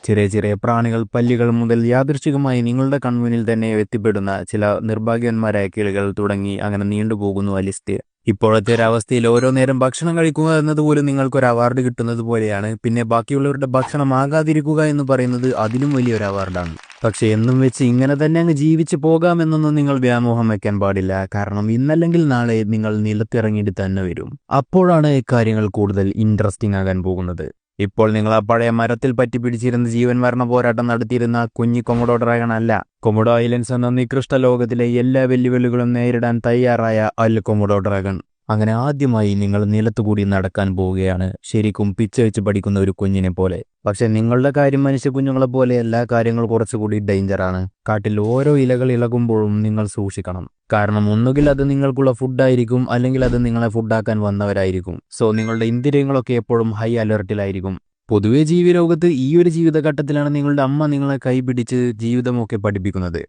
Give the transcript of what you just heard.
ചെറിയ ചെറിയ പ്രാണികൾ, പല്ലികൾ മുതൽ യാദൃശ്ചികമായി നിങ്ങളുടെ കൺമുന്നിൽ തന്നെ എത്തിപ്പെടുന്ന ചില നിർഭാഗ്യവന്മാരായ കിളികൾ തുടങ്ങി അങ്ങനെ നീണ്ടുപോകുന്നു ആ ലിസ്റ്റ്. ഇപ്പോഴത്തെ ഒരവസ്ഥയിൽ ഓരോ നേരം ഭക്ഷണം കഴിക്കുക എന്നതുപോലും നിങ്ങൾക്കൊരു അവാർഡ് കിട്ടുന്നത് പോലെയാണ്. പിന്നെ ബാക്കിയുള്ളവരുടെ ഭക്ഷണം ആകാതിരിക്കുക എന്ന് പറയുന്നത് അതിലും വലിയൊരു അവാർഡാണ്. പക്ഷെ എന്നും വെച്ച് ഇങ്ങനെ തന്നെ അങ്ങ് ജീവിച്ച് പോകാമെന്നൊന്നും നിങ്ങൾ വ്യാമോഹം വെക്കാൻ പാടില്ല. കാരണം ഇന്നല്ലെങ്കിൽ നാളെ നിങ്ങൾ നിലത്തിറങ്ങിയിട്ട് തന്നെ വരും. അപ്പോഴാണ് കാര്യങ്ങൾ കൂടുതൽ ഇൻട്രസ്റ്റിംഗ് ആകാൻ പോകുന്നത്. ഇപ്പോൾ നിങ്ങൾ ആ പഴയ മരത്തിൽ പറ്റി പിടിച്ചിരുന്ന ജീവൻ മരണ പോരാട്ടം നടത്തിയിരുന്ന കുഞ്ഞി കൊമഡോ ഡ്രാഗൺ അല്ല. കൊമഡോ ഐലൻഡ്സ് എന്ന നികൃഷ്ട ലോകത്തിലെ എല്ലാ വെല്ലുവിളികളും നേരിടാൻ തയ്യാറായ അൽ കൊമഡോ ഡ്രാഗൺ. അങ്ങനെ ആദ്യമായി നിങ്ങൾ നിലത്തുകൂടി നടക്കാൻ പോവുകയാണ്, ശരിക്കും പിച്ച വെച്ച് പഠിക്കുന്ന ഒരു കുഞ്ഞിനെ പോലെ. പക്ഷെ നിങ്ങളുടെ കാര്യം മനുഷ്യ കുഞ്ഞുങ്ങളെ പോലെ എല്ലാ കാര്യങ്ങളും കുറച്ചുകൂടി ഡേഞ്ചറാണ്. കാട്ടിൽ ഓരോ ഇലകൾ ഇളകുമ്പോഴും നിങ്ങൾ സൂക്ഷിക്കണം. കാരണം ഒന്നുകിൽ അത് നിങ്ങൾക്കുള്ള ഫുഡായിരിക്കും, അല്ലെങ്കിൽ അത് നിങ്ങളെ ഫുഡാക്കാൻ വന്നവരായിരിക്കും. സോ നിങ്ങളുടെ ഇന്ദ്രിയങ്ങളൊക്കെ എപ്പോഴും ഹൈ അലർട്ടിലായിരിക്കും. പൊതുവെ ജീവിതലോകത്ത് ഈ ഒരു ജീവിതഘട്ടത്തിലാണ് നിങ്ങളുടെ അമ്മ നിങ്ങളെ കൈപിടിച്ച് ജീവിതമൊക്കെ പഠിപ്പിക്കുന്നത്.